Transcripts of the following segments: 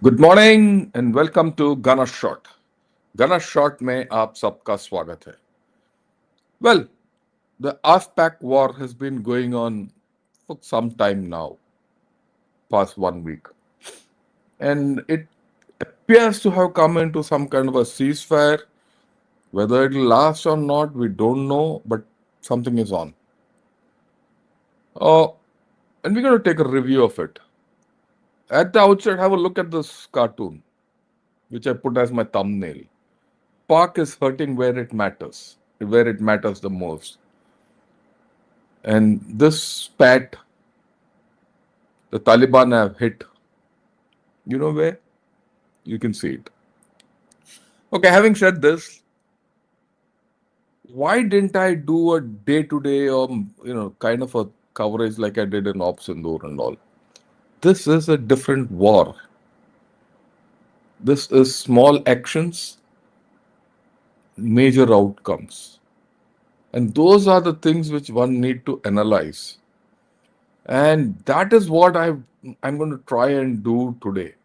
Good morning and welcome to Gana shot. Gana shot में आप सबका स्वागत है। Well, the AF-PAK war has been going on for some time now, past 1 week, and it appears to have come into some kind of a ceasefire. Whether it will last or not, we don't know, but something is on. Uh, and we're going to take a review of it. At the outset, have a look at this cartoon, which I put as my thumbnail. Park is hurting where it matters the most. And this pat the Taliban have hit, you know where? You can see it. Okay, having said this, why didn't I do a day-to-day or kind of a coverage like I did in Ops Sindoor and all? This is a different war. This is small actions, major outcomes. And those are the things which one need to analyze. And that is what I'm going to try and do today.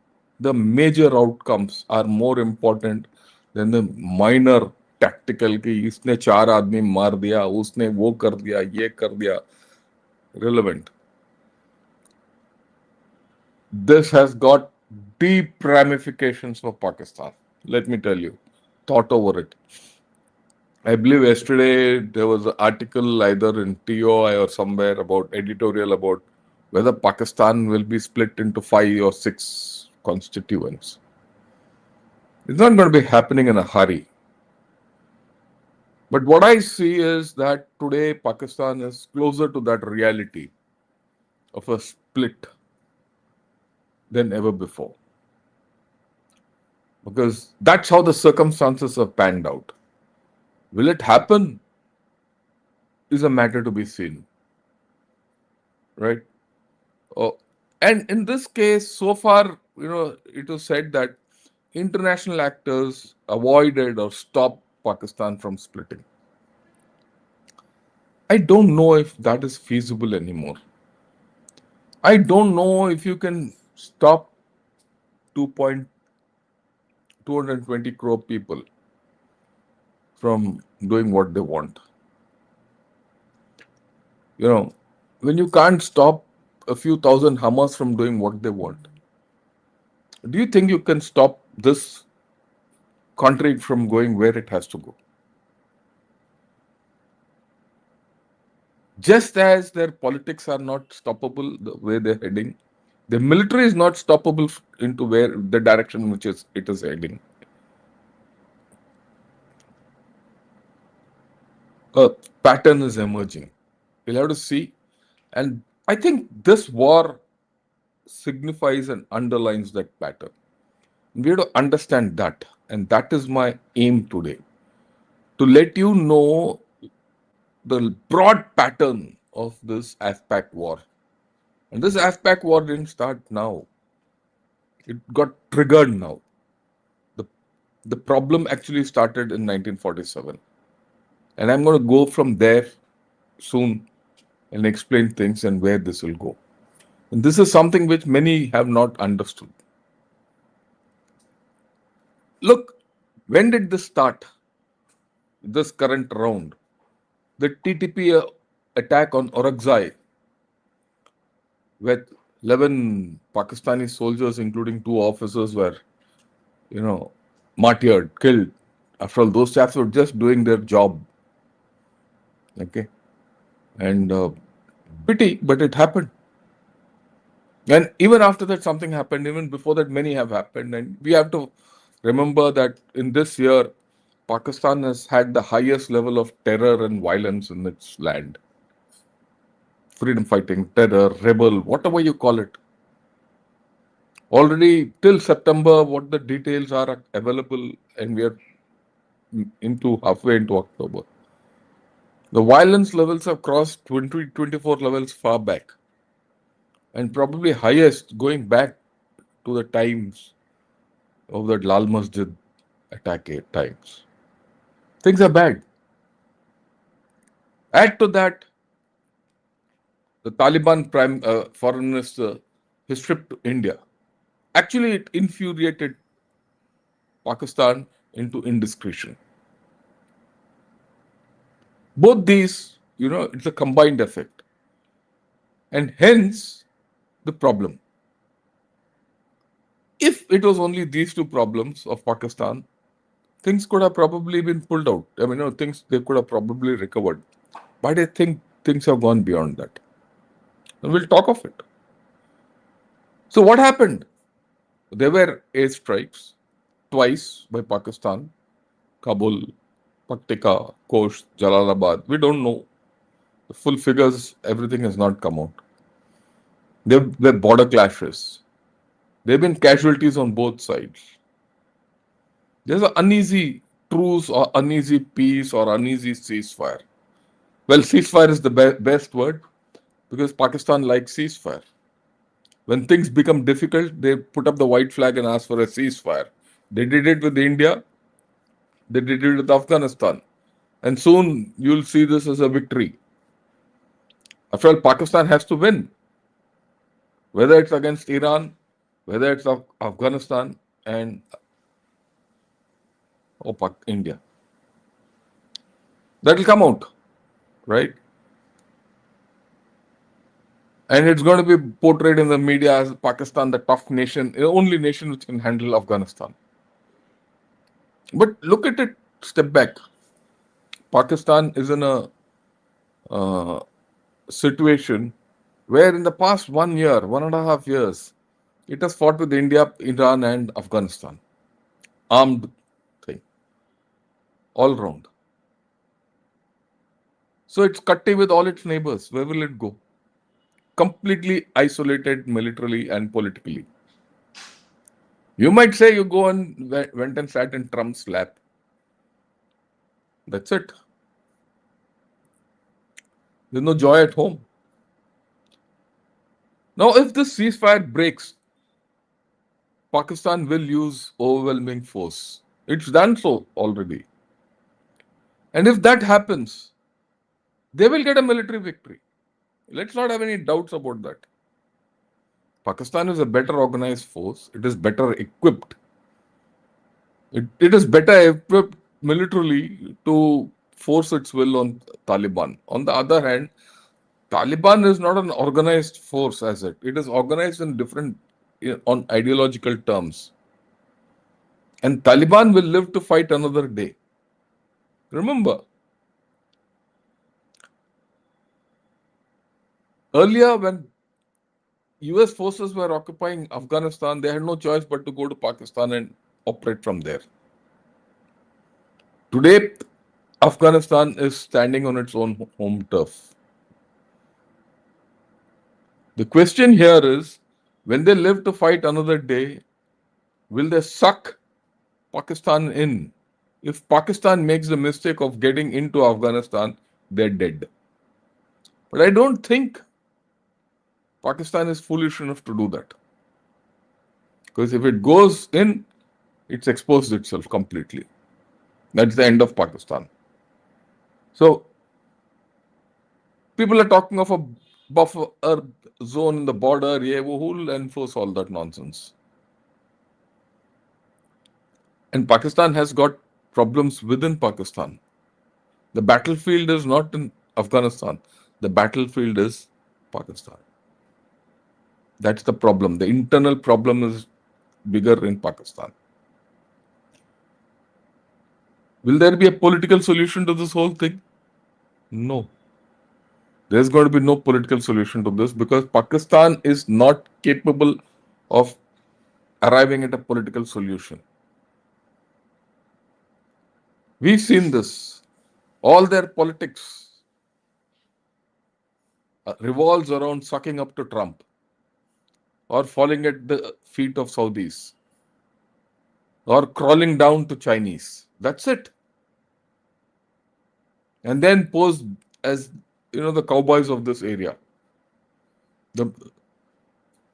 The major outcomes are more important than the minor tactical कि इसने चार आदमी मार दिया, उसने वो कर दिया, ये कर दिया. Relevant. This has got deep ramifications for Pakistan. Let me tell you. Thought over it. I believe yesterday there was an article either in TOI or somewhere about editorial about whether Pakistan will be split into 5 or 6 constituents. It's not going to be happening in a hurry. But what I see is that today Pakistan is closer to that reality of a split than ever before. Because that's how the circumstances have panned out. Will it happen? Is a matter to be seen. Right? Oh, and in this case, so far, it was said that international actors avoided or stopped Pakistan from splitting. I don't know if that is feasible anymore. I don't know if you can stop 220 crore people from doing what they want. When you can't stop a few thousand Hamas from doing what they want, do you think you can stop this country from going where it has to go? Just as their politics are not stoppable the way they're heading, the military is not stoppable into where the direction which it is heading. A pattern is emerging. We'll have to see. And I think this war signifies and underlines that pattern. We have to understand that. And that is my aim today. To let you know the broad pattern of this AF-PAK war. And this AF-PAK war didn't start now. It got triggered now. The problem actually started in 1947. And I'm going to go from there soon and explain things and where this will go. And this is something which many have not understood. Look, when did this start? This current round? The TTP attack on Orakzai, where 11 Pakistani soldiers, including 2 officers, were, martyred, killed. After all, those chaps were just doing their job. Okay. And pity, but it happened. And even after that, something happened. Even before that, many have happened. And we have to remember that in this year, Pakistan has had the highest level of terror and violence in its land. Freedom fighting, terror, rebel, whatever you call it. Already till September, what the details are available, and we are into halfway into October. The violence levels have crossed 2024 levels far back, and probably highest going back to the times of that Lal Masjid attack times. Things are bad. Add to that, the Taliban foreign minister, his trip to India. Actually, it infuriated Pakistan into indiscretion. Both these, it's a combined effect. And hence the problem. If it was only these two problems of Pakistan, things could have probably been pulled out. I mean, things they could have probably recovered. But I think things have gone beyond that. And we'll talk of it. So, what happened? There were airstrikes twice by Pakistan, Kabul, Paktika, Kosh, Jalalabad. We don't know the full figures, everything has not come out. There were border clashes. There have been casualties on both sides. There's an uneasy truce or uneasy peace or uneasy ceasefire. Well, ceasefire is the best word because Pakistan likes ceasefire. When things become difficult, they put up the white flag and ask for a ceasefire. They did it with India, they did it with Afghanistan. And soon you'll see this as a victory. After all, Pakistan has to win, whether it's against Iran, whether it's Afghanistan and India. That will come out, right? And it's going to be portrayed in the media as Pakistan, the tough nation, the only nation which can handle Afghanistan. But look at it, step back. Pakistan is in a situation where in the past 1 year, 1.5 years, it has fought with India, Iran, and Afghanistan. Armed thing, all round. So it's cutty with all its neighbors. Where will it go? Completely isolated militarily and politically. You might say you go and went and sat in Trump's lap. That's it. There's no joy at home. Now, if this ceasefire breaks, Pakistan will use overwhelming force. It's done so already. And if that happens, they will get a military victory. Let's not have any doubts about that. Pakistan is a better organized force. It is better equipped. It is better equipped militarily to force its will on Taliban. On the other hand, Taliban is not an organized force as it. It is organized in different, on ideological terms. And Taliban will live to fight another day. Remember, earlier when US forces were occupying Afghanistan, they had no choice but to go to Pakistan and operate from there. Today, Afghanistan is standing on its own home turf. The question here is, when they live to fight another day, will they suck Pakistan in? If Pakistan makes the mistake of getting into Afghanistan, they're dead. But I don't think Pakistan is foolish enough to do that. Because if it goes in, it's exposed itself completely. That's the end of Pakistan. So, people are talking of a buffer zone in the border. Yeah, who will enforce all that nonsense? And Pakistan has got problems within Pakistan. The battlefield is not in Afghanistan. The battlefield is Pakistan. That's the problem. The internal problem is bigger in Pakistan. Will there be a political solution to this whole thing? No. There's going to be no political solution to this because Pakistan is not capable of arriving at a political solution. We've seen this. All their politics revolves around sucking up to Trump or falling at the feet of Saudis or crawling down to Chinese. That's it. And then pose as the cowboys of this area.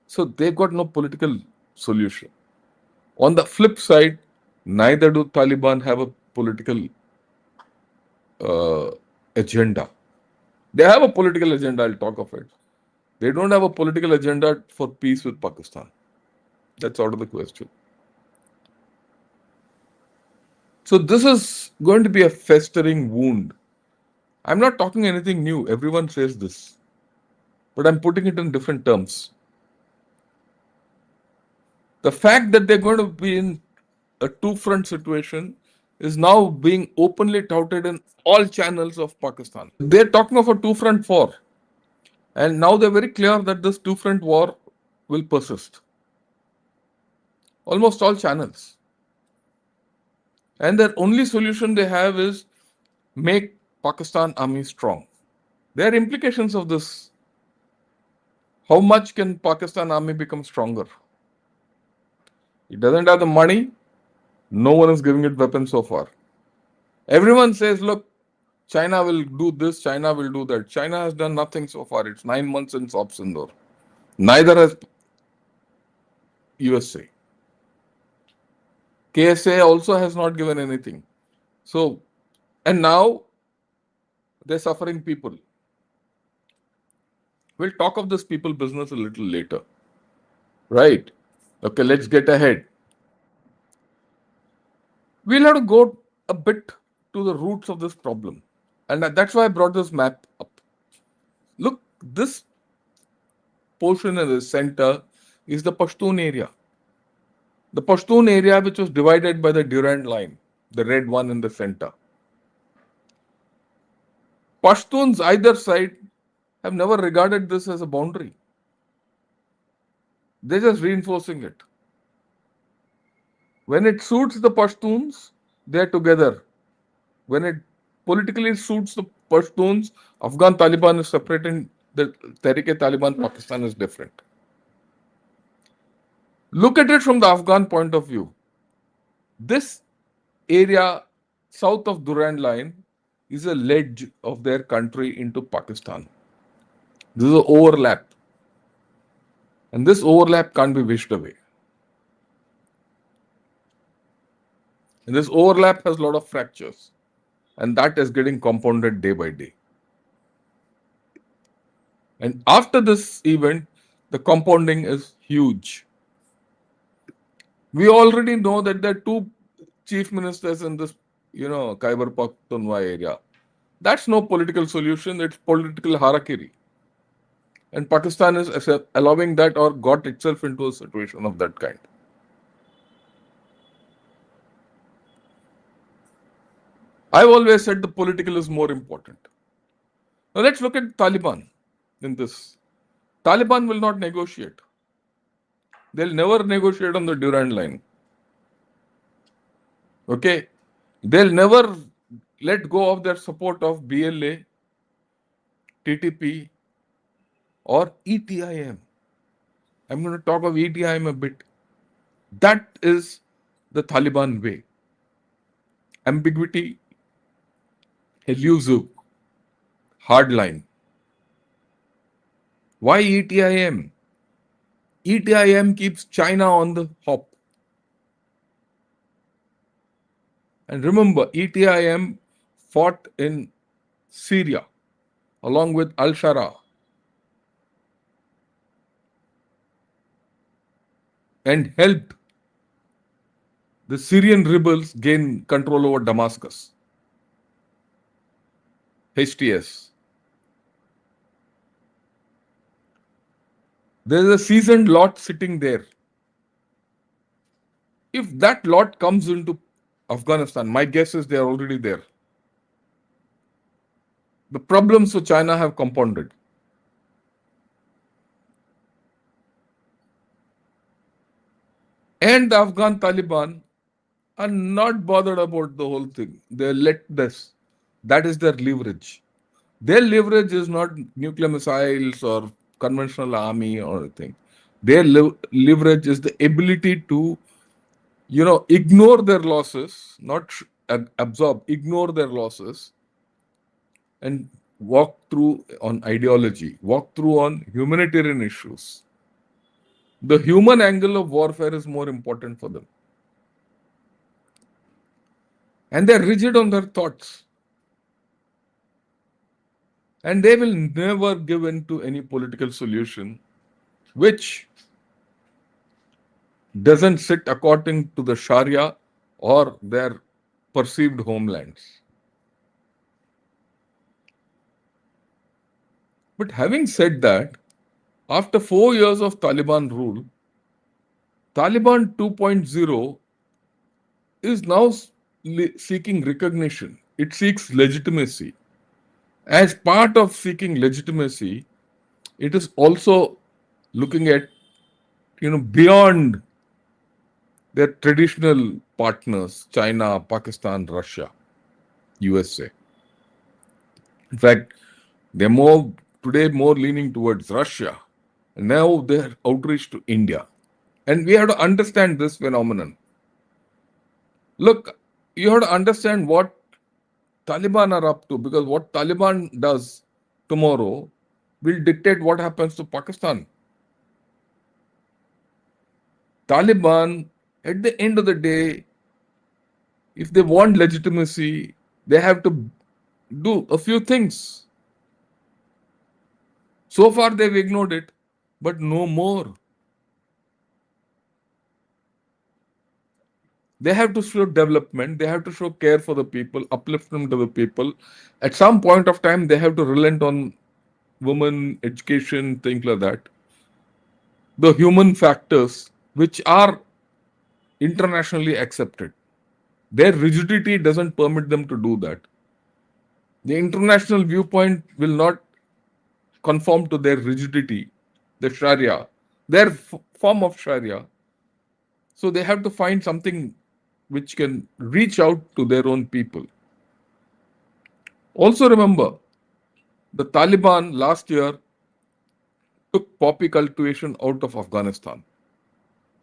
So they've got no political solution. On the flip side, neither do Taliban have a political agenda. They have a political agenda, I'll talk of it. They don't have a political agenda for peace with Pakistan. That's out of the question. So this is going to be a festering wound. I'm not talking anything new. Everyone says this, but I'm putting it in different terms. The fact that they're going to be in a two-front situation is now being openly touted in all channels of Pakistan. They're talking of a two-front war, and now they're very clear that this two-front war will persist. Almost all channels. And their only solution they have is make Pakistan army strong. There are implications of this. How much can Pakistan army become stronger? It doesn't have the money. No one is giving it weapons so far. Everyone says, look, China will do this, China will do that. China has done nothing so far. It's 9 months since Op Sindoor. Neither has USA. KSA also has not given anything. So, and now they're suffering people. We'll talk of this people business a little later. Right. Okay, let's get ahead. We'll have to go a bit to the roots of this problem. And that's why I brought this map up. Look, this portion in the center is the Pashtun area. The Pashtun area, which was divided by the Durand line, the red one in the center. Pashtuns either side have never regarded this as a boundary. They're just reinforcing it. When it suits the Pashtuns, they're together. When it politically suits the Pashtuns, Afghan Taliban is separate and the Tehrik-e-Taliban Pakistan is different. Look at it from the Afghan point of view. This area south of Durand line is a ledge of their country into Pakistan. This is an overlap. And this overlap can't be wished away. And this overlap has a lot of fractures. And that is getting compounded day by day. And after this event, the compounding is huge. We already know that there are two chief ministers in this, Khyber Pakhtunkhwa area. That's no political solution, it's political harakiri. And Pakistan is allowing that or got itself into a situation of that kind. I've always said the political is more important. Now let's look at Taliban in this. Taliban will not negotiate. They'll never negotiate on the Durand line. Okay? They'll never let go of their support of BLA, TTP, or ETIM. I'm going to talk of ETIM a bit. That is the Taliban way. Ambiguity, elusive, hardline. Why ETIM? ETIM keeps China on the hop. And remember, ETIM fought in Syria along with Al-Shara and helped the Syrian rebels gain control over Damascus. HTS. There's a seasoned lot sitting there. If that lot comes into Afghanistan, my guess is they are already there. The problems for China have compounded. And the Afghan Taliban are not bothered about the whole thing. They let this. That is their leverage. Their leverage is not nuclear missiles or conventional army or anything. Their leverage is the ability to, ignore their losses, not absorb, ignore their losses and walk through on ideology, walk through on humanitarian issues. The human angle of warfare is more important for them. And they're rigid on their thoughts. And they will never give in to any political solution which doesn't sit according to the Sharia or their perceived homelands. But having said that, after 4 years of Taliban rule, Taliban 2.0 is now seeking recognition. It seeks legitimacy. As part of seeking legitimacy, it is also looking at beyond their traditional partners, China, Pakistan, Russia, USA. In fact, they're more today more leaning towards Russia. And now they're outreach to India. And we have to understand this phenomenon. Look, you have to understand what Taliban are up to, because what Taliban does tomorrow will dictate what happens to Pakistan. Taliban, at the end of the day, if they want legitimacy, they have to do a few things. So far, they've ignored it, but no more. They have to show development, they have to show care for the people, upliftment to the people. At some point of time, they have to relent on women, education, things like that. The human factors which are internationally accepted. Their rigidity doesn't permit them to do that. The international viewpoint will not conform to their rigidity, the Sharia, their form of Sharia. So they have to find something which can reach out to their own people. Also remember, the Taliban last year took poppy cultivation out of Afghanistan.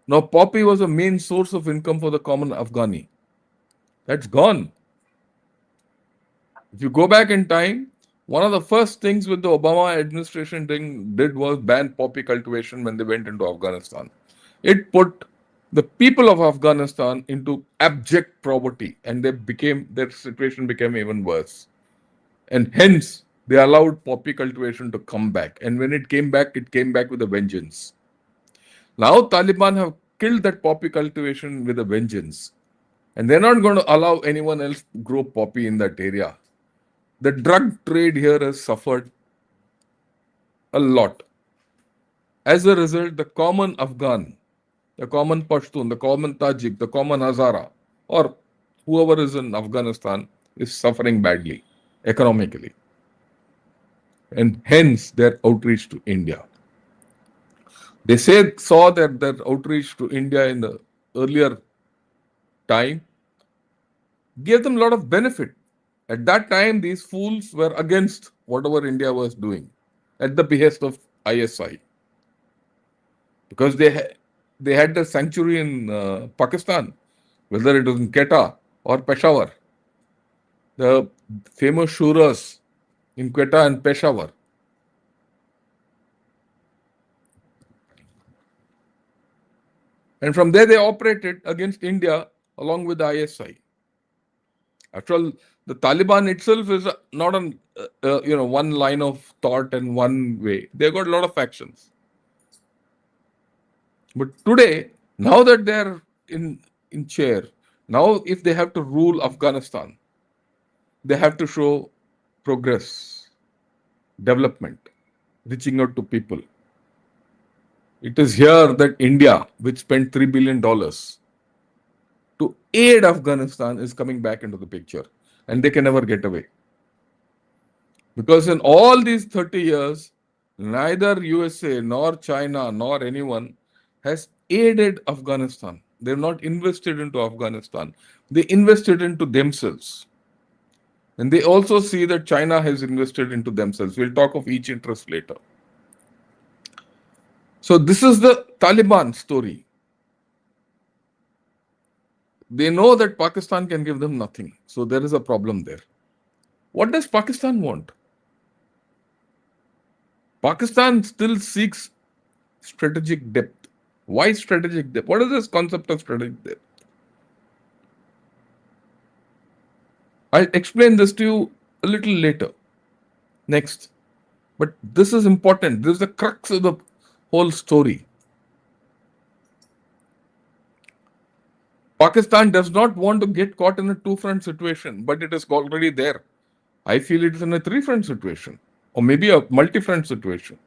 Now, poppy was a main source of income for the common Afghani. That's gone. If you go back in time, one of the first things with the Obama administration did was ban poppy cultivation when they went into Afghanistan. It put the people of Afghanistan into abject poverty, and their situation became even worse. And hence, they allowed poppy cultivation to come back. And when it came back with a vengeance. Now, Taliban have killed that poppy cultivation with a vengeance. And they're not going to allow anyone else to grow poppy in that area. The drug trade here has suffered a lot. As a result, the common Afghan, the common Pashtun, the common Tajik, the common Hazara, or whoever is in Afghanistan is suffering badly economically. And hence their outreach to India. They saw that their outreach to India in the earlier time gave them a lot of benefit. At that time, these fools were against whatever India was doing at the behest of ISI, because they had the sanctuary in Pakistan, whether it was in Quetta or Peshawar, the famous shuras in Quetta and Peshawar. And from there, they operated against India along with the ISI. After all, the Taliban itself is not on one line of thought and one way. They've got a lot of factions. But today, now that they're in chair, now if they have to rule Afghanistan, they have to show progress, development, reaching out to people. It is here that India, which spent $3 billion to aid Afghanistan, is coming back into the picture. And they can never get away. Because in all these 30 years, neither USA nor China nor anyone has aided Afghanistan. They've not invested into Afghanistan. They invested into themselves. And they also see that China has invested into themselves. We'll talk of each interest later. So this is the Taliban story. They know that Pakistan can give them nothing. So there is a problem there. What does Pakistan want? Pakistan still seeks strategic depth. Why strategic depth? What is this concept of strategic depth? I'll explain this to you a little later. Next. But this is important. This is the crux of the whole story. Pakistan does not want to get caught in a two-front situation, but it is already there. I feel it is in a three-front situation, or maybe a multi-front situation.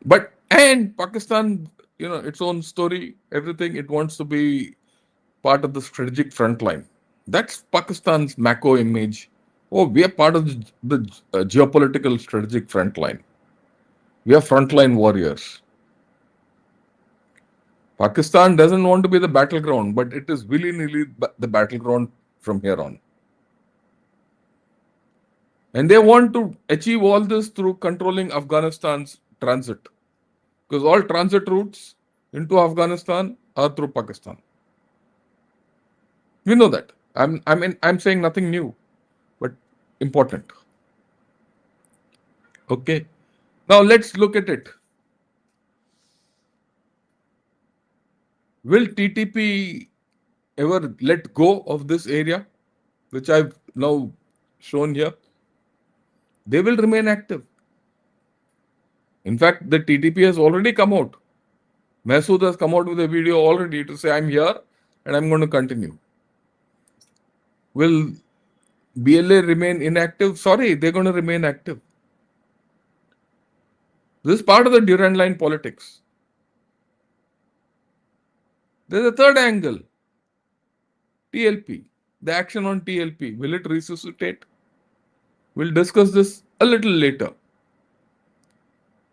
But and Pakistan, its own story, everything. It wants to be part of the strategic front line. That's Pakistan's Mako image. Oh, we are part of the geopolitical strategic front line. We are frontline warriors. Pakistan doesn't want to be the battleground, but it is willy-nilly the battleground from here on. And they want to achieve all this through controlling Afghanistan's transit. Because all transit routes into Afghanistan are through Pakistan. We know that. I'm saying nothing new, but important. Okay. Now let's look at it. Will TTP ever let go of this area, which I've now shown here? They will remain active. In fact, the TTP has already come out. Masood has come out with a video already to say, I'm here and I'm going to continue. Will BLA remain inactive? Sorry, they're going to remain active. This is part of the Durand line politics. There's a third angle. TLP. The action on TLP. Will it resuscitate? We'll discuss this a little later.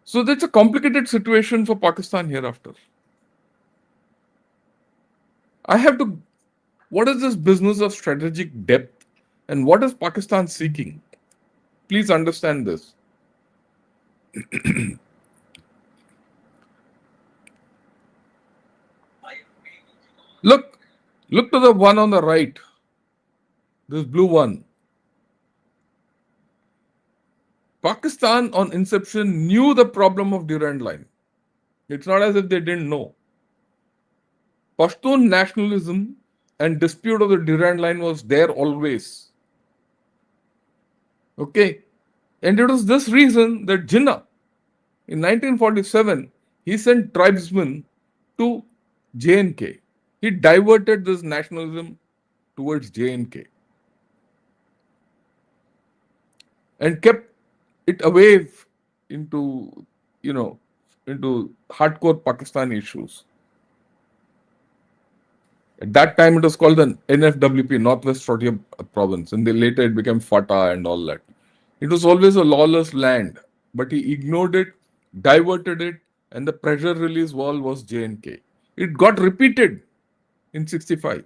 So that's a complicated situation for Pakistan hereafter. What is this business of strategic depth and what is Pakistan seeking? Please understand this. Look to the one on the right, this blue one. Pakistan on inception knew the problem of Durand line. It's not as if they didn't know. Pashtun nationalism and dispute of the Durand line was there always. Okay. And it was this reason that Jinnah, in 1947, he sent tribesmen to J&K. He diverted this nationalism towards J&K and kept it away into hardcore Pakistan issues. At that time, it was called the NFWP, Northwest Frontier Province, and then later it became FATA and all that. It was always a lawless land, but he ignored it, diverted it, and the pressure release wall was J&K. It got repeated in 65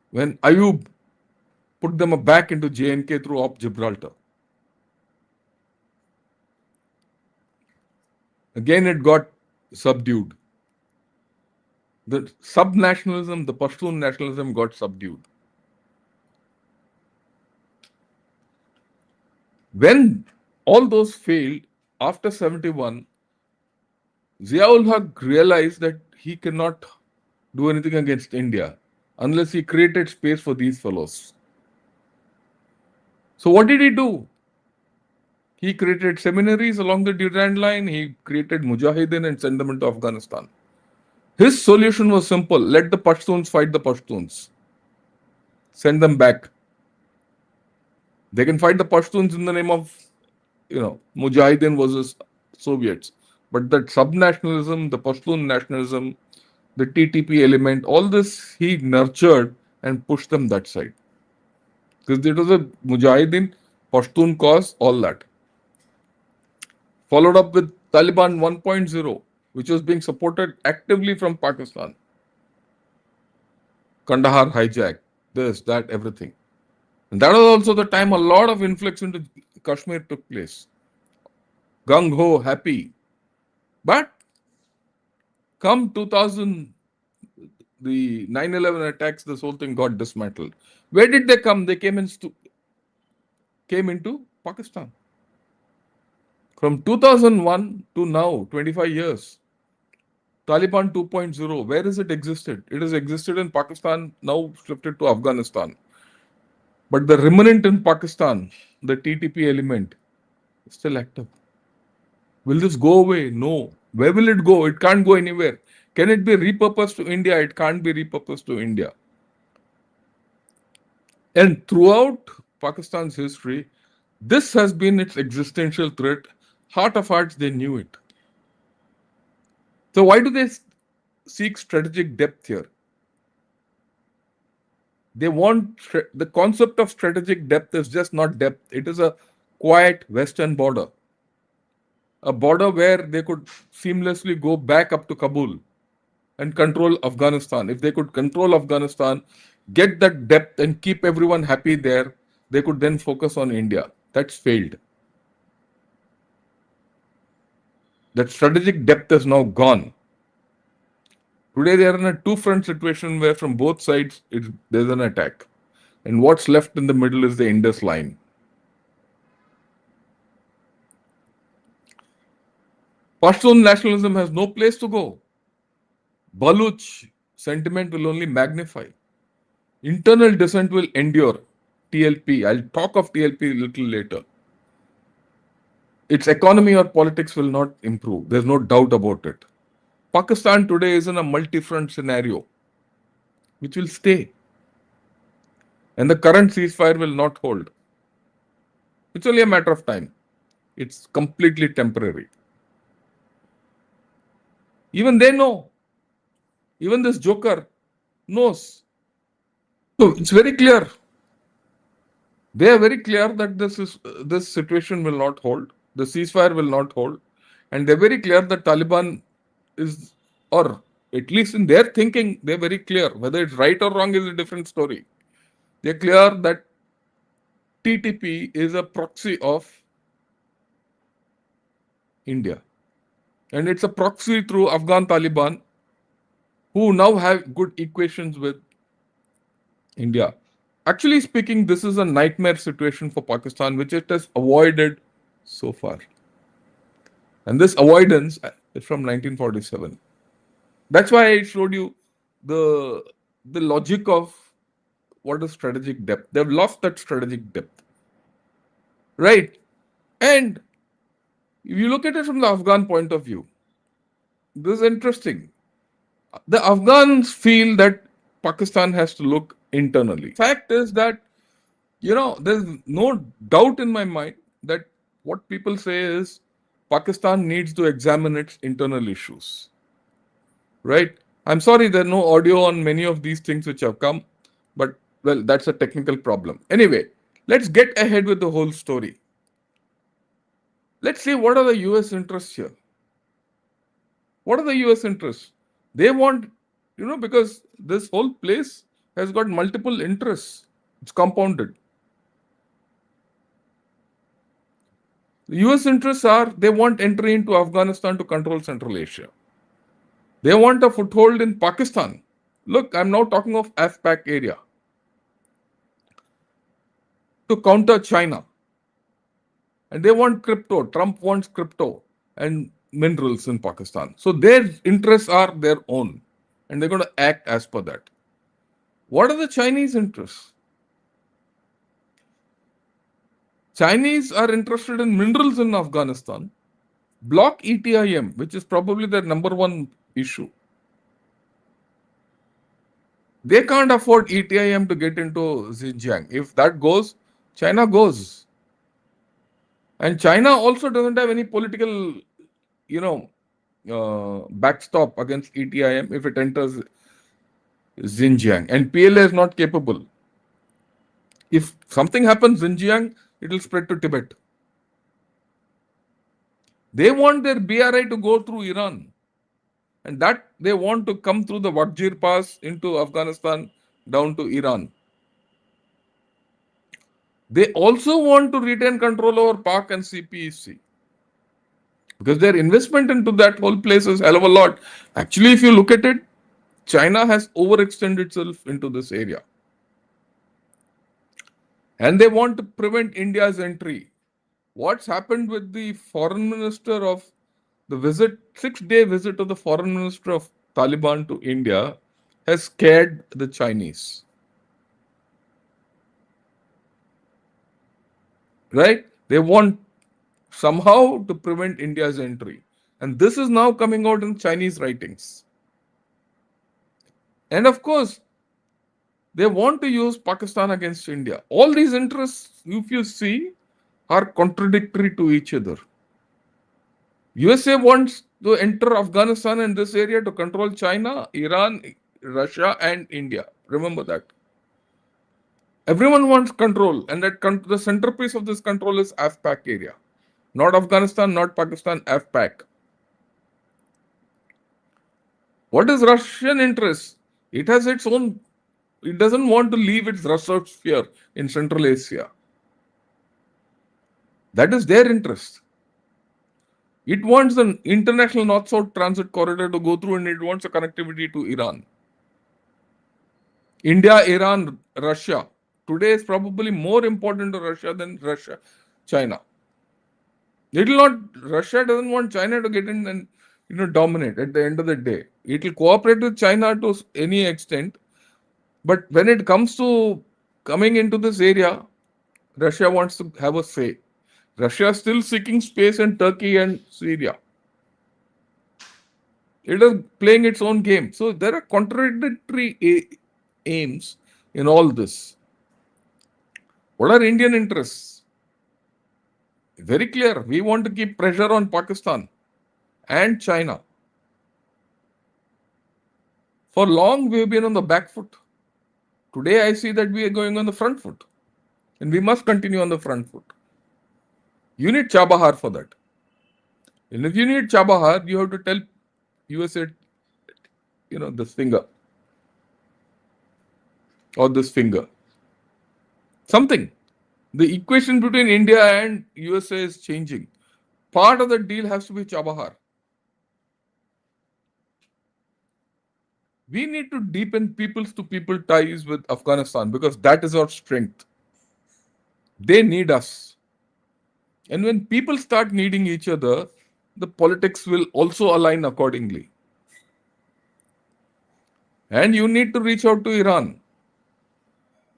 when Ayub put them back into J&K through Op Gibraltar. Again, it got subdued. The sub-nationalism, the Pashtun nationalism got subdued. When all those failed, after 71, Ziaul Haq realized that he cannot do anything against India unless he created space for these fellows. So what did he do? He created seminaries along the Durand line. He created Mujahideen and sent them into Afghanistan. His solution was simple. Let the Pashtuns fight the Pashtuns. Send them back. They can fight the Pashtuns in the name of, Mujahideen versus Soviets. But that sub-nationalism, the Pashtun nationalism, the TTP element, all this he nurtured and pushed them that side. Because it was a Mujahideen, Pashtun cause, all that. Followed up with Taliban 1.0, which was being supported actively from Pakistan. Kandahar hijack, this, that, everything. And that was also the time a lot of influx into Kashmir took place. Gung-ho, happy. But come 2000, the 9/11 attacks, this whole thing got dismantled. Where did they come? They came into Pakistan. From 2001 to now, 25 years. Taliban 2.0, where has it existed? It has existed in Pakistan, now shifted to Afghanistan. But the remnant in Pakistan, the TTP element, is still active. Will this go away? No. Where will it go? It can't go anywhere. Can it be repurposed to India? It can't be repurposed to India. And throughout Pakistan's history, this has been its existential threat. Heart of hearts, they knew it. So why do they seek strategic depth here? They want the concept of strategic depth is just not depth. It is a quiet western border, a border where they could seamlessly go back up to Kabul and control Afghanistan. If they could control Afghanistan, get that depth and keep everyone happy there, they could then focus on India. That's failed. That strategic depth is now gone. Today they are in a two-front situation where from both sides there's an attack. And what's left in the middle is the Indus line. Pashtun nationalism has no place to go. Baluch sentiment will only magnify. Internal dissent will endure. TLP, I'll talk of TLP a little later. Its economy or politics will not improve. There's no doubt about it. Pakistan today is in a multi-front scenario, which will stay. And the current ceasefire will not hold. It's only a matter of time. It's completely temporary. Even they know. Even this joker knows. So it's very clear. They are very clear that this situation will not hold. The ceasefire will not hold. And they're very clear that Taliban is, or at least in their thinking, they're very clear. Whether it's right or wrong is a different story. They're clear that TTP is a proxy of India. And it's a proxy through Afghan Taliban, who now have good equations with India. Actually speaking, this is a nightmare situation for Pakistan, which it has avoided so far. And this avoidance is from 1947. That's why I showed you the logic of what is strategic depth. They've lost that strategic depth. Right? And if you look at it from the Afghan point of view, this is interesting. The Afghans feel that Pakistan has to look internally. Fact is that, there's no doubt in my mind that what people say is Pakistan needs to examine its internal issues. Right? I'm sorry there's no audio on many of these things which have come, but well, that's a technical problem. Anyway, let's get ahead with the whole story. Let's see what are the US interests here. What are the US interests? They want, because this whole place has got multiple interests. It's compounded. The US interests are, they want entry into Afghanistan to control Central Asia. They want a foothold in Pakistan. Look, I'm now talking of AF-PAK area. To counter China. And they want crypto. Trump wants crypto and minerals in Pakistan. So their interests are their own. And they're going to act as per that. What are the Chinese interests? Chinese are interested in minerals in Afghanistan. Block ETIM, which is probably their number one issue. They can't afford ETIM to get into Xinjiang. If that goes, China goes. And China also doesn't have any political, backstop against ETIM if it enters Xinjiang. And PLA is not capable. If something happens in Xinjiang, it will spread to Tibet. They want their BRI to go through Iran. And that they want to come through the Wajir Pass into Afghanistan down to Iran. They also want to retain control over PAK and CPEC. Because their investment into that whole place is hell of a lot. Actually, if you look at it, China has overextended itself into this area. And they want to prevent India's entry. What's happened with the foreign minister of the 6-day visit of the foreign minister of Taliban to India has scared the Chinese. Right? They want somehow to prevent India's entry. And this is now coming out in Chinese writings. And of course, they want to use Pakistan against India. All these interests, if you see, are contradictory to each other. USA wants to enter Afghanistan and this area to control China, Iran, Russia, and India. Remember that. Everyone wants control, and the centerpiece of this control is AF-PAK area. Not Afghanistan, not Pakistan, AF-PAK. What is Russian interest? It has its own, it doesn't want to leave its research sphere in Central Asia. That is their interest. It wants an international north-south transit corridor to go through, and it wants a connectivity to Iran. India, Iran, Russia. Today is probably more important to Russia than China. Russia doesn't want China to get in and dominate at the end of the day. It will cooperate with China to any extent. But when it comes to coming into this area, Russia wants to have a say. Russia is still seeking space in Turkey and Syria. It is playing its own game. So there are contradictory aims in all this. What are Indian interests? Very clear. We want to keep pressure on Pakistan and China. For long, we have been on the back foot. Today, I see that we are going on the front foot. And we must continue on the front foot. You need Chabahar for that. And if you need Chabahar, you have to tell USA, this finger. Or this finger. Something. The equation between India and USA is changing. Part of the deal has to be Chabahar. We need to deepen people-to-people ties with Afghanistan because that is our strength. They need us. And when people start needing each other, the politics will also align accordingly. And you need to reach out to Iran.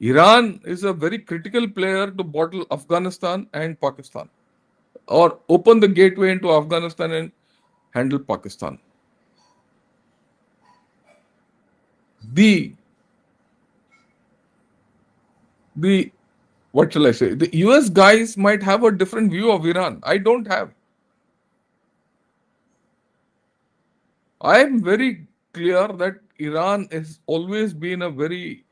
Iran is a very critical player to bottle Afghanistan and Pakistan, or open the gateway into Afghanistan and handle Pakistan. What shall I say? The US guys might have a different view of Iran. I don't have. I am very clear that Iran has always been a very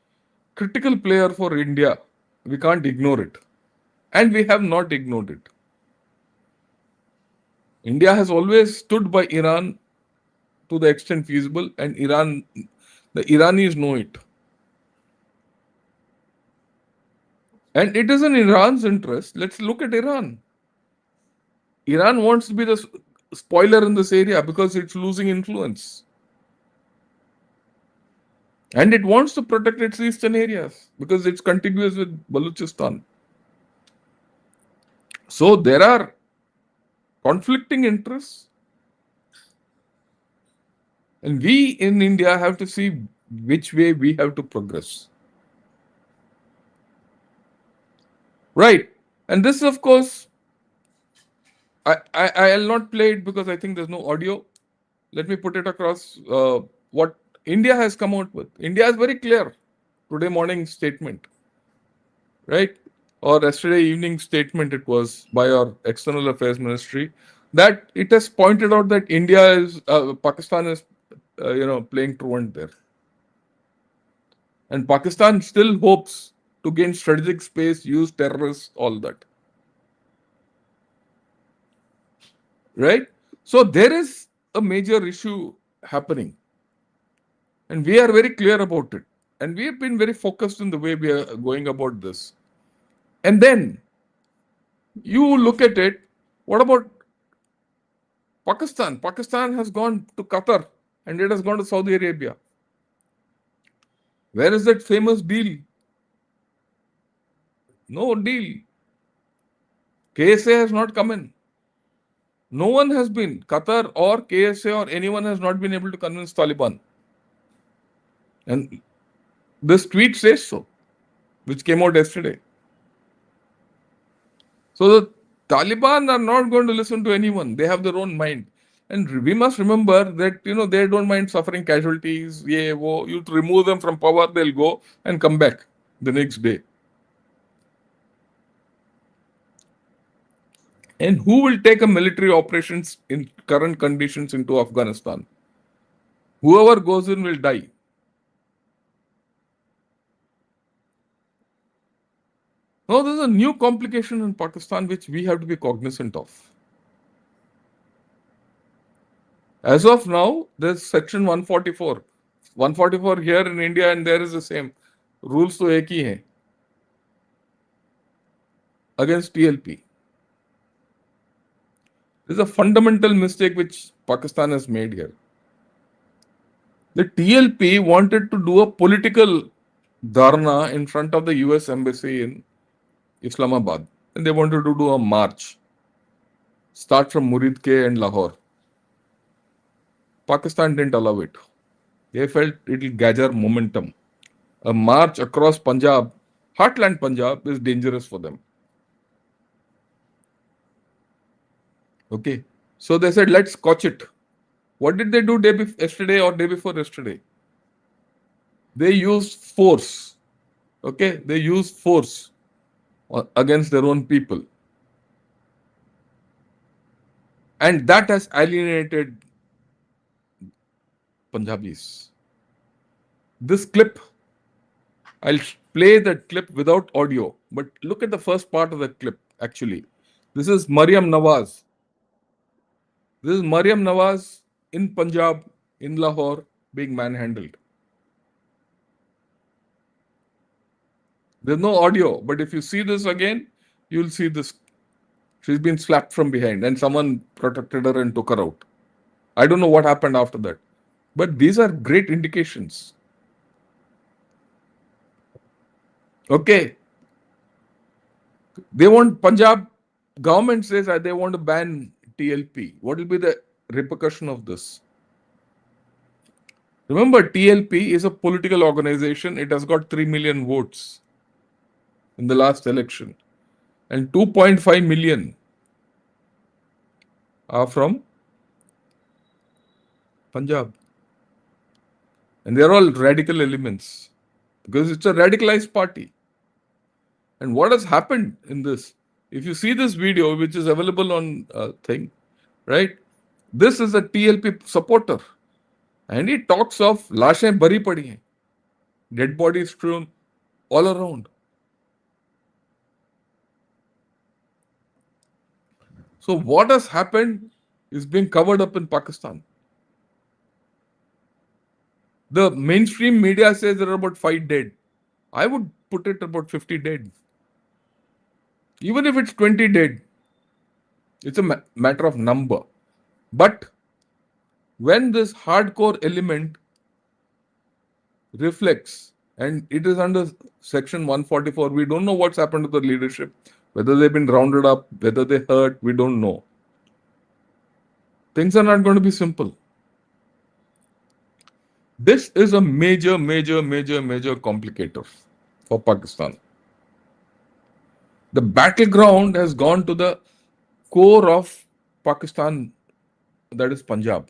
critical player for India. We can't ignore it. And we have not ignored it. India has always stood by Iran to the extent feasible, and the Iranis know it. And it is in Iran's interest. Let's look at Iran. Iran wants to be the spoiler in this area because it's losing influence. And it wants to protect its eastern areas because it's contiguous with Balochistan. So there are conflicting interests. And we in India have to see which way we have to progress. Right. And this, of course, I'll not play it because I think there's no audio. Let me put it across what India has come out with. India is very clear. Today morning statement. Right? Or yesterday evening statement it was by our External Affairs Ministry that it has pointed out that Pakistan is, playing truant there. And Pakistan still hopes to gain strategic space, use terrorists, all that. Right? So there is a major issue happening. And we are very clear about it. And we have been very focused in the way we are going about this. And then you look at it, what about Pakistan? Pakistan has gone to Qatar and it has gone to Saudi Arabia. Where is that famous deal? No deal. KSA has not come in. No one has been, Qatar or KSA or anyone has not been able to convince Taliban. And this tweet says so, which came out yesterday. So the Taliban are not going to listen to anyone. They have their own mind. And we must remember that, they don't mind suffering casualties. Yeah, you remove them from power, they'll go and come back the next day. And who will take a military operations in current conditions into Afghanistan? Whoever goes in will die. Now, there's a new complication in Pakistan which we have to be cognizant of. As of now, there's section 144. 144 here in India, and there is the same. Rules to एक ही हैं against TLP. There's a fundamental mistake which Pakistan has made here. The TLP wanted to do a political dharna in front of the US embassy in Islamabad. And they wanted to do a march. Start from Muridke and Lahore. Pakistan didn't allow it. They felt it will gather momentum. A march across Punjab, heartland Punjab, is dangerous for them. Okay. So they said, let's scotch it. What did they do yesterday or day before yesterday? They used force. Okay. They used force against their own people. And that has alienated Punjabis. This clip, I'll play that clip without audio, but look at the first part of the clip actually. This is Maryam Nawaz. This is Maryam Nawaz in Punjab, in Lahore, being manhandled. There's no audio, but if you see this again, you'll see this. She's been slapped from behind and someone protected her and took her out. I don't know what happened after that. But these are great indications. Okay. They want Punjab government says that they want to ban TLP. What will be the repercussion of this? Remember, TLP is a political organization. It has got 3 million votes in the last election. And 2.5 million are from Punjab. And they're all radical elements because it's a radicalized party. And what has happened in this? If you see this video, which is available on thing, right? This is a TLP supporter. And he talks of lashein bari padi hain, dead bodies strewn all around. So what has happened is being covered up in Pakistan. The mainstream media says there are about 5 dead. I would put it about 50 dead. Even if it's 20 dead, it's a matter of number. But when this hardcore element reflects, and it is under section 144, we don't know what's happened to the leadership, whether they've been rounded up, whether they hurt, we don't know. Things are not going to be simple. This is a major complicator for Pakistan. The battleground has gone to the core of Pakistan, that is Punjab.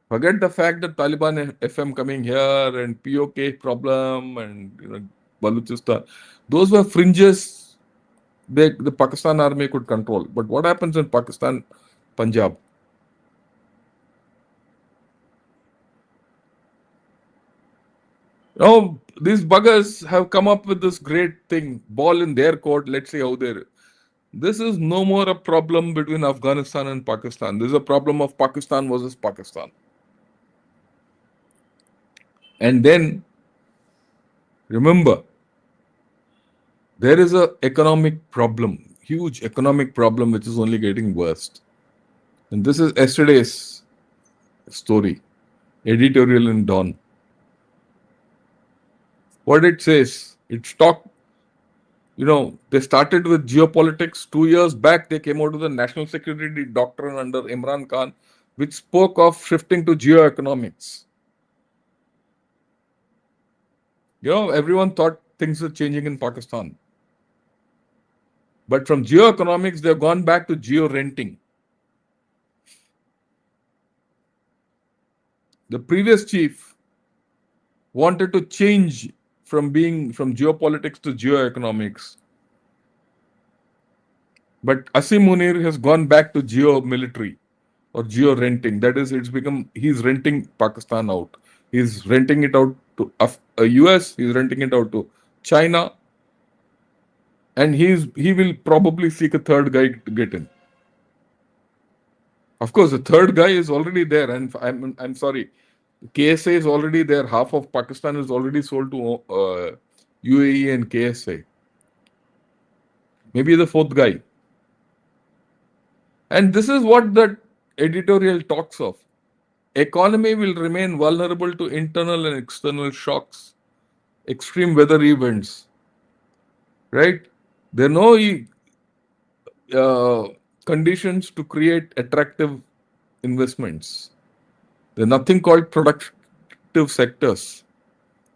Forget the fact that Taliban FM coming here and POK problem and Baluchistan. Those were fringes the Pakistan army could control. But what happens in Pakistan, Punjab? Oh, these buggers have come up with this great thing, ball in their court, let's see how they're. This is no more a problem between Afghanistan and Pakistan. This is a problem of Pakistan versus Pakistan. And then, remember, there is an economic problem, huge economic problem, which is only getting worse. And this is yesterday's story, editorial in Dawn. What it says, it's talk. They started with geopolitics. 2 years back, they came out with the national security doctrine under Imran Khan, which spoke of shifting to geoeconomics. Everyone thought things were changing in Pakistan. But from geoeconomics, they've gone back to geo-renting. The previous chief wanted to change from geopolitics to geoeconomics. But Asim Munir has gone back to geo-military or geo-renting. That is, he's renting Pakistan out. He's renting it out to US, he's renting it out to China, and he will probably seek a third guy to get in. Of course, the third guy is already there, and I'm sorry, KSA is already there. Half of Pakistan is already sold to UAE and KSA. Maybe the fourth guy. And this is what that editorial talks of. Economy will remain vulnerable to internal and external shocks, extreme weather events, right? There are no conditions to create attractive investments. There's nothing called productive sectors.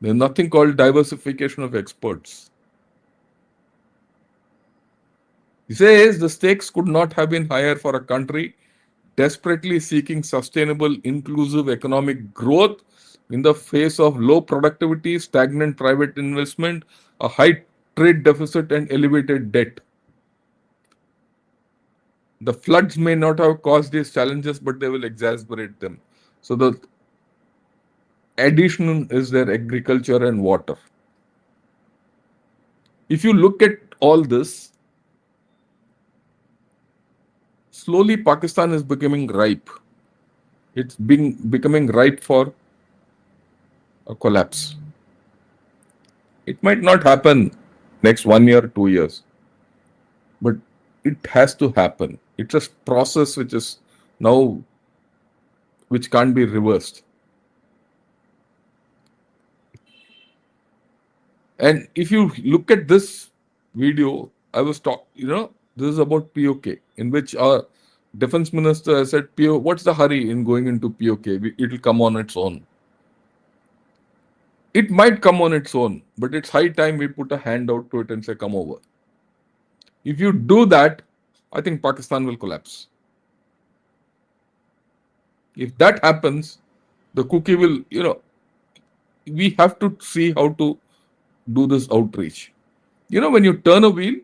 There's nothing called diversification of exports. He says the stakes could not have been higher for a country desperately seeking sustainable, inclusive economic growth in the face of low productivity, stagnant private investment, a high trade deficit, and elevated debt. The floods may not have caused these challenges, but they will exacerbate them. So the addition is their agriculture and water. If you look at all this, slowly Pakistan is becoming ripe. It's becoming ripe for a collapse. It might not happen next 1 year, 2 years, but it has to happen. It's a process which is now, which can't be reversed. And if you look at this video, this is about POK, in which our defense minister has said, what's the hurry in going into POK? It will come on its own. It might come on its own, but it's high time we put a hand out to it and say, come over. If you do that, I think Pakistan will collapse. If that happens, the cookie will, we have to see how to do this outreach. When you turn a wheel,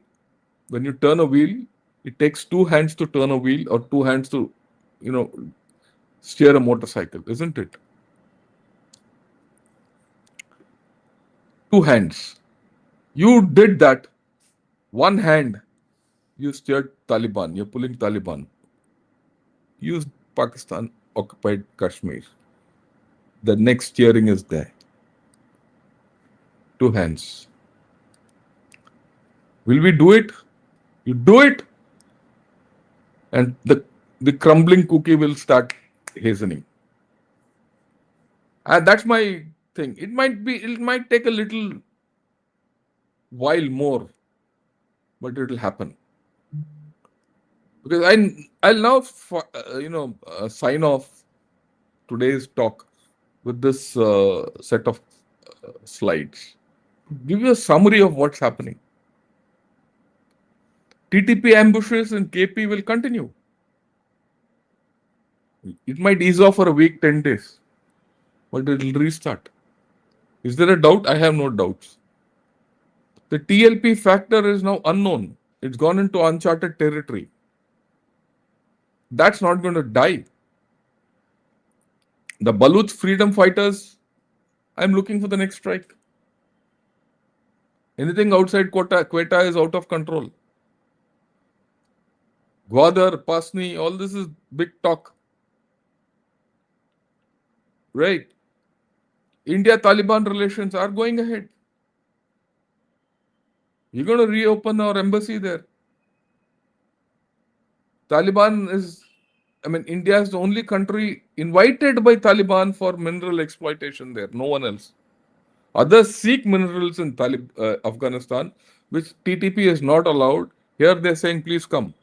it takes two hands to turn a wheel or two hands to, steer a motorcycle, isn't it? Two hands. You did that. One hand, you steered Taliban. You're pulling Taliban. Use Pakistan occupied Kashmir. The next steering is there. Two hands. Will we do it? You do it, and the crumbling cookie will start hastening. And that's my thing. It might take a little while more, but it will happen. Because I'll now sign off today's talk with this set of slides. Give you a summary of what's happening. TTP ambushes in KP will continue. It might ease off for a week, 10 days, but it will restart. Is there a doubt? I have no doubts. The TLP factor is now unknown. It's gone into uncharted territory. That's not going to die. The Baluch freedom fighters, I'm looking for the next strike. Anything outside Quetta is out of control. Gwadar, Pasni, all this is big talk. Right? India-Taliban relations are going ahead. We're going to reopen our embassy there. India is the only country invited by Taliban for mineral exploitation there. No one else. Others seek minerals in Afghanistan, which TTP is not allowed. Here they're saying, please come.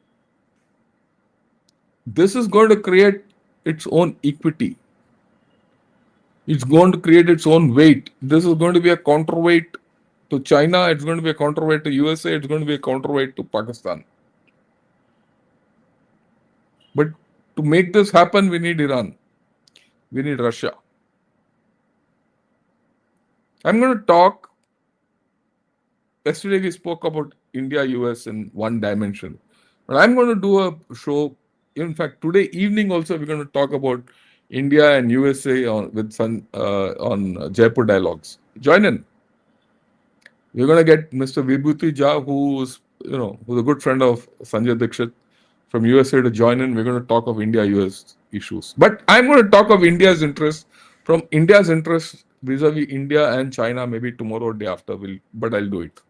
This is going to create its own equity. It's going to create its own weight. This is going to be a counterweight to China. It's going to be a counterweight to USA. It's going to be a counterweight to Pakistan. But to make this happen, we need Iran. We need Russia. I'm going to talk. Yesterday we spoke about India US in one dimension, but I'm going to do a show. In fact, today evening also we're going to talk about India and USA on Jaipur Dialogues. Join in. We're going to get Mr. Vibhuti Jha, who's a good friend of Sanjay Dixit from USA to join in. We're going to talk of India-US issues. But I'm going to talk of India's interest, from India's interest vis-a-vis India and China, maybe tomorrow or day after. But I'll do it.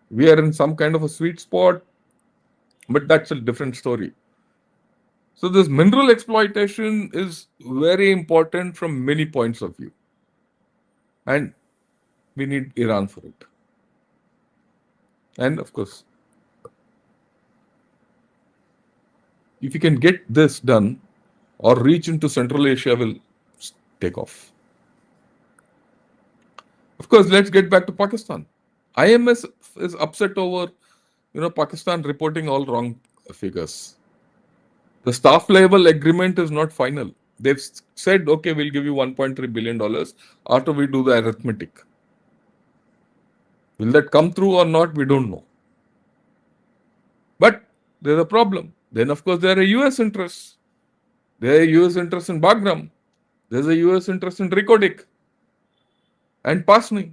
We are in some kind of a sweet spot, but that's a different story. So this mineral exploitation is very important from many points of view. And we need Iran for it. And of course, if you can get this done or reach into Central Asia, will take off. Of course, let's get back to Pakistan. IMS is upset over, Pakistan reporting all wrong figures. The staff level agreement is not final. They've said, okay, we'll give you $1.3 billion after we do the arithmetic. Will that come through or not? We don't know. But there's a problem. Then, of course, there are US interests. There are US interests in Bagram. There's a US interest in Rikodik and Pasni.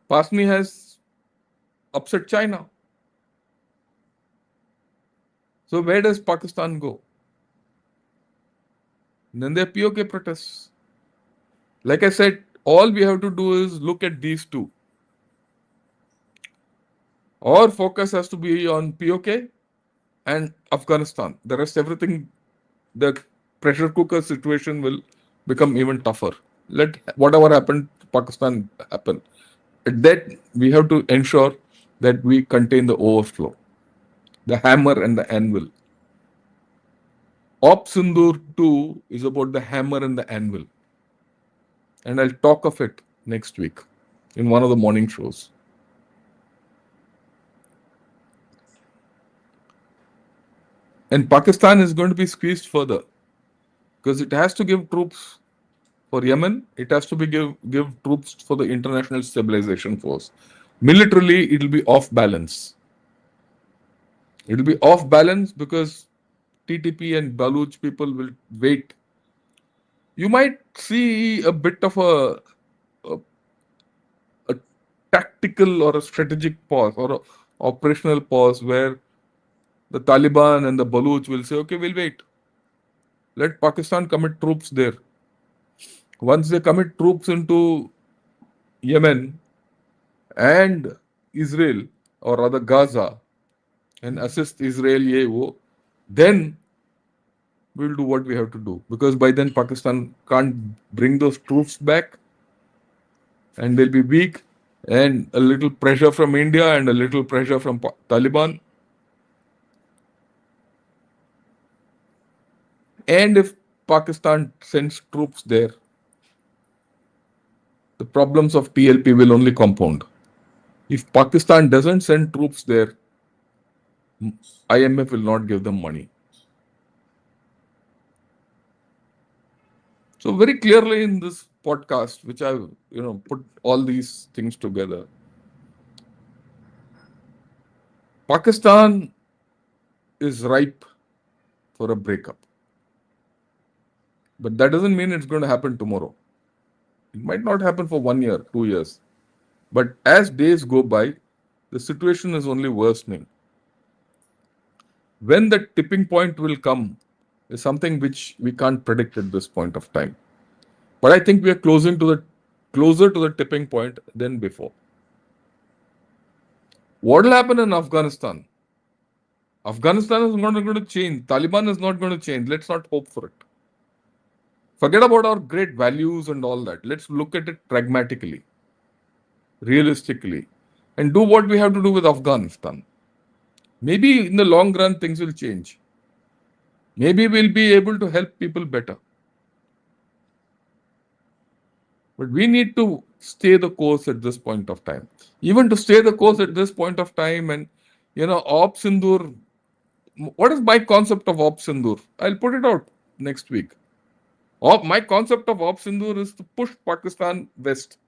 Pasni has upset China. So where does Pakistan go? And then there are POK protests. Like I said, all we have to do is look at these two. Our focus has to be on POK and Afghanistan. The rest, everything, the pressure cooker situation will become even tougher. Let whatever happened to Pakistan happen. That we have to ensure that we contain the overflow, the hammer and the anvil. Op Sindur 2 is about the hammer and the anvil. And I'll talk of it next week in one of the morning shows. And Pakistan is going to be squeezed further because it has to give troops for Yemen, it has to be give troops for the International Stabilization Force. Militarily, it will be off balance. It will be off balance because TTP and Baluch people will wait. You might see a bit of a tactical or a strategic pause or a operational pause where the Taliban and the Baluch will say, okay, we'll wait. Let Pakistan commit troops there. Once they commit troops into Yemen and Israel, or rather Gaza, and assist Israel, then we'll do what we have to do. Because by then Pakistan can't bring those troops back and they'll be weak, and a little pressure from India and a little pressure from Taliban. And if Pakistan sends troops there, the problems of TLP will only compound. If Pakistan doesn't send troops there, IMF will not give them money. So very clearly in this podcast, which I've put all these things together, Pakistan is ripe for a breakup. But that doesn't mean it's going to happen tomorrow. It might not happen for 1 year, 2 years. But as days go by, the situation is only worsening. When the tipping point will come is something which we can't predict at this point of time. But I think we are closer to the tipping point than before. What will happen in Afghanistan? Afghanistan is not going to change. Taliban is not going to change. Let's not hope for it. Forget about our great values and all that. Let's look at it pragmatically, realistically, and do what we have to do with Afghanistan. Maybe in the long run, things will change. Maybe we'll be able to help people better. But we need to stay the course at this point of time. Even to stay the course at this point of time, and Op Sindur, what is my concept of Op Sindur? I'll put it out next week. My concept of Op Sindur is to push Pakistan west.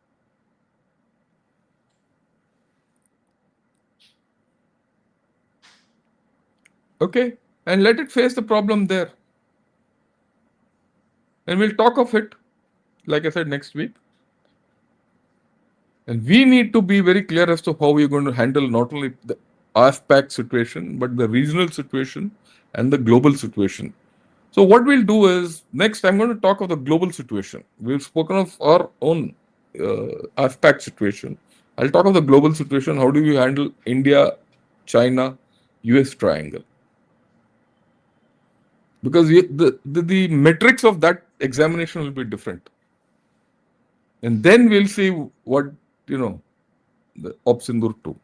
Okay? And let it face the problem there. And we'll talk of it, like I said, next week. And we need to be very clear as to how we're going to handle not only the AF-PAK situation, but the regional situation and the global situation. So what we'll do is next I'm going to talk of the global situation. We've spoken of our own AF-PAK situation. I'll talk of the global situation. How do we handle India, China, US triangle? Because the metrics of that examination will be different. And then we'll see what, the Op Sindur 2.